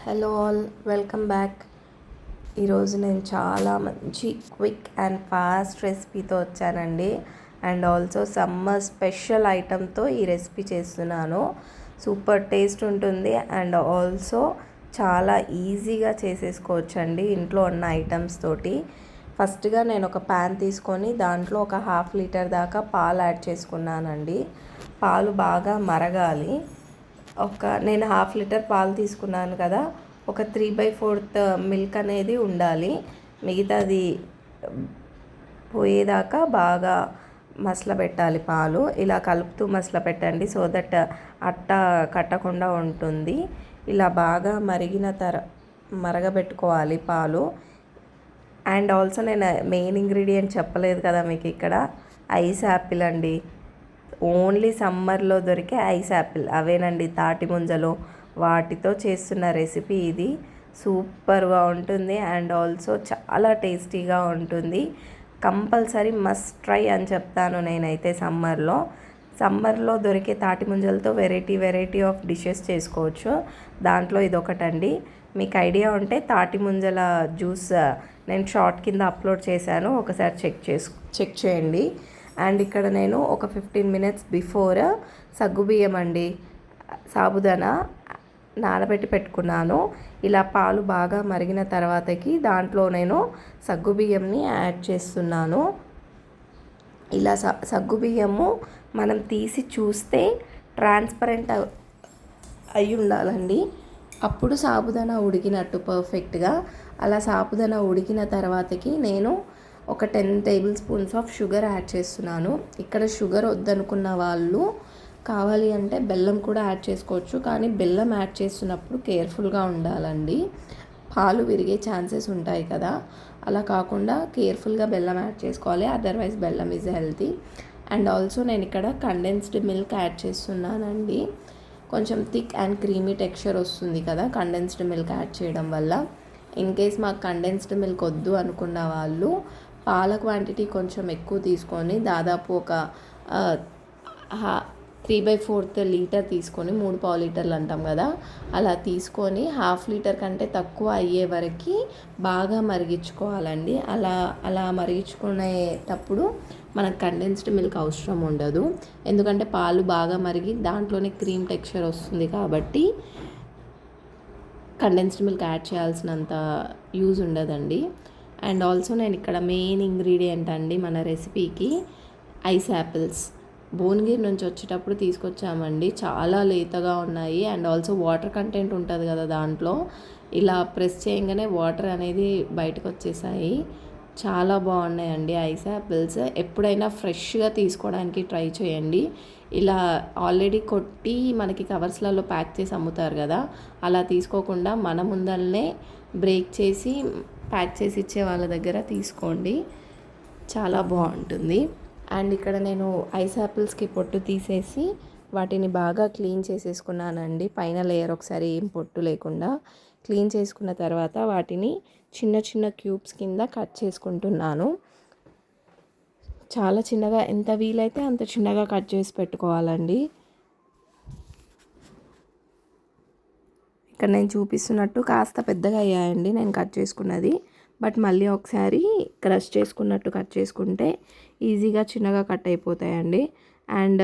Hello all, welcome back. ఈరోజు నేను చాలా మంచి క్విక్ అండ్ ఫాస్ట్ రెసిపీతో వచ్చానండి. అండ్ ఆల్సో సమ్మర్ స్పెషల్ ఐటెంతో ఈ రెసిపీ చేస్తున్నాను. సూపర్ టేస్ట్ ఉంటుంది అండ్ ఆల్సో చాలా ఈజీగా చేసేసుకోవచ్చండి ఇంట్లో ఉన్న ఐటమ్స్ తోటి. ఫస్ట్గా నేను ఒక ప్యాన్ తీసుకొని దాంట్లో ఒక 1/2 లీటర్ దాకా పాలు యాడ్ చేసుకున్నానండి. పాలు బాగా మరగాలి. నేను 1/2 లీటర్ పాలు తీసుకున్నాను కదా, ఒక 3/4 మిల్క్ అనేది ఉండాలి. మిగతాది పోయేదాకా బాగా మసలబెట్టాలి పాలు. ఇలా కలుపుతూ మసలబెట్టండి, సో దట్ అట్ట కట్టకుండా ఉంటుంది. ఇలా బాగా మరగబెట్టుకోవాలి పాలు. అండ్ ఆల్సో నేను మెయిన్ ఇంగ్రీడియంట్ చెప్పలేదు కదా మీకు, ఇక్కడ ఐస్ యాపిల్ అండి. ఓన్లీ సమ్మర్లో దొరికే ఐస్ యాపిల్ అవేనండి, తాటి ముంజలు వాటితో చేస్తున్న రెసిపీ ఇది. సూపర్గా ఉంటుంది అండ్ ఆల్సో చాలా టేస్టీగా ఉంటుంది. కంపల్సరీ మస్ట్ ట్రై అని చెప్తాను నేనైతే. సమ్మర్లో దొరికే తాటి ముంజలతో వెరైటీ ఆఫ్ డిషెస్ చేసుకోవచ్చు. దాంట్లో ఇదొకటండి. మీకు ఐడియా ఉంటే తాటి ముంజల జ్యూస్ నేను షార్ట్ కింద అప్లోడ్ చేశాను, ఒకసారి చెక్ చేయండి. అండ్ ఇక్కడ నేను ఒక 15 మినిట్స్ బిఫోర్ సగ్గుబియ్యం అండి, సాబుదానా నానబెట్టి పెట్టుకున్నాను. ఇలా పాలు బాగా మరిగిన తర్వాతకి దాంట్లో నేను సగ్గుబియ్యంని యాడ్ చేస్తున్నాను. ఇలా సగ్గుబియ్యము మనం తీసి చూస్తే ట్రాన్స్పరెంట్ అయి ఉండాలండి, అప్పుడు సాబుదానా ఉడికినట్టు పర్ఫెక్ట్గా. అలా సాబుదానా ఉడికిన తర్వాతకి నేను ఒక 10 table spoons of sugar add చేస్తున్నాను. ఇక్కడ షుగర్ వద్దనుకున్న వాళ్ళు కావాలి అంటే బెల్లం కూడా యాడ్ చేసుకోవచ్చు, కానీ బెల్లం యాడ్ చేస్తున్నప్పుడు కేర్ఫుల్గా ఉండాలండి, పాలు విరిగే ఛాన్సెస్ ఉంటాయి కదా. అలా కాకుండా కేర్ఫుల్గా బెల్లం యాడ్ చేసుకోవాలి, అదర్వైజ్ బెల్లం ఈజ్ హెల్తీ. అండ్ ఆల్సో నేను ఇక్కడ కండెన్స్డ్ మిల్క్ యాడ్ చేస్తున్నానండి. కొంచెం థిక్ అండ్ క్రీమీ టెక్స్చర్ వస్తుంది కదా కండెన్స్డ్ మిల్క్ యాడ్ చేయడం వల్ల. ఇన్ కేస్ మాకు కండెన్స్డ్ మిల్క్ వద్దు అనుకున్న వాళ్ళు పాల క్వాంటిటీ కొంచెం ఎక్కువ తీసుకొని, దాదాపు ఒక 3/4 లీటర్ తీసుకొని, 3 పావు లీటర్లు అంటాం కదా, అలా తీసుకొని 1/2 లీటర్ కంటే తక్కువ అయ్యే వరకు బాగా మరిగించుకోవాలండి. అలా మరిగించుకునేటప్పుడు మనకు కండెన్స్డ్ మిల్క్ అవసరం ఉండదు, ఎందుకంటే పాలు బాగా మరిగి దాంట్లోనే క్రీమ్ టెక్స్చర్ వస్తుంది కాబట్టి కండెన్స్డ్ మిల్క్ యాడ్ చేయాల్సినంత యూజ్ ఉండదండి. అండ్ ఆల్సో నేను ఇక్కడ మెయిన్ ఇంగ్రీడియంట్ అండి మన రెసిపీకి ఐస్ యాపిల్స్. భువనగిరి నుంచి వచ్చేటప్పుడు తీసుకొచ్చామండి, చాలా లేతగా ఉన్నాయి. అండ్ ఆల్సో వాటర్ కంటెంట్ ఉంటుంది కదా దాంట్లో, ఇలా ప్రెస్ చేయగానే వాటర్ అనేది బయటకు వచ్చేసాయి. చాలా బాగున్నాయండి ఐస్ యాపిల్స్. ఎప్పుడైనా ఫ్రెష్గా తీసుకోవడానికి ట్రై చేయండి. ఇలా ఆల్రెడీ కొట్టి మనకి కవర్స్లలో ప్యాక్ చేసి అమ్ముతారు కదా, అలా తీసుకోకుండా మన ముందరనే బ్రేక్ చేసి ప్యాక్ చేసి ఇచ్చే వాళ్ళ దగ్గర తీసుకోండి, చాలా బాగుంటుంది. అండ్ ఇక్కడ నేను ఐస్ యాపిల్స్కి పొట్టు తీసేసి వాటిని బాగా క్లీన్ చేసేసుకున్నానండి. పైన లేయర్ ఒకసారి ఏం పొట్టు లేకుండా క్లీన్ చేసుకున్న తర్వాత వాటిని చిన్న క్యూబ్స్ కింద కట్ చేసుకుంటున్నాను. చాలా చిన్నగా, ఎంత వీలైతే అంత చిన్నగా కట్ చేసి పెట్టుకోవాలండి. ఇక్కడ నేను చూపిస్తున్నట్టు కాస్త పెద్దగా అయ్యాయండి నేను కట్ చేసుకున్నది, బట్ మళ్ళీ ఒకసారి క్రష్ చేసుకున్నట్టు కట్ చేసుకుంటే ఈజీగా చిన్నగా కట్ అయిపోతాయండి. అండ్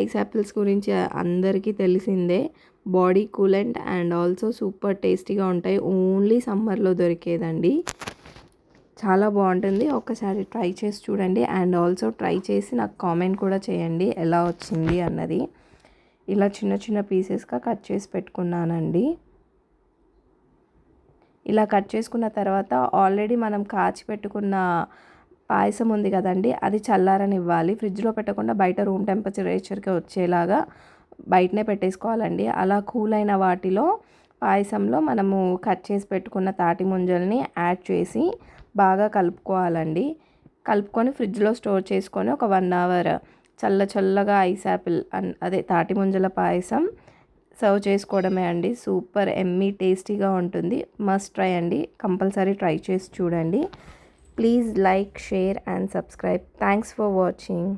ఐస్ యాపిల్స్ గురించి అందరికీ తెలిసిందే, body coolant and also super టేస్టీగా ఉంటాయి. ఓన్లీ సమ్మర్లో దొరికేదండి, చాలా బాగుంటుంది. ఒక్కసారి ట్రై చేసి చూడండి. అండ్ ఆల్సో ట్రై చేసి నాకు కామెంట్ కూడా చేయండి ఎలా వచ్చింది అన్నది. ఇలా చిన్న పీసెస్గా కట్ చేసి పెట్టుకున్నానండి. ఇలా కట్ చేసుకున్న తర్వాత ఆల్రెడీ మనం కాచి పెట్టుకున్న పాయసం ఉంది కదండి, అది చల్లారనివ్వాలి. ఫ్రిడ్జ్లో పెట్టకుండా బయట రూమ్ టెంపరేచర్కి వచ్చేలాగా బయటనే పెట్టేసుకోవాలండి. అలా కూల్ అయిన వాటిలో పాయసంలో మనము కట్ చేసి పెట్టుకున్న తాటి ముంజల్ని యాడ్ చేసి బాగా కలుపుకోవాలండి. కలుపుకొని ఫ్రిడ్జ్లో స్టోర్ చేసుకొని ఒక 1 అవర్ చల్లగా ఐస్ యాపిల్ అదే తాటి ముంజల పాయసం సర్వ్ చేసుకోవడమే అండి. సూపర్ ఎమ్మీ టేస్టీగా ఉంటుంది. మస్ట్ ట్రై అండి, కంపల్సరీ ట్రై చేసి చూడండి. Please like, share and subscribe. Thanks for watching.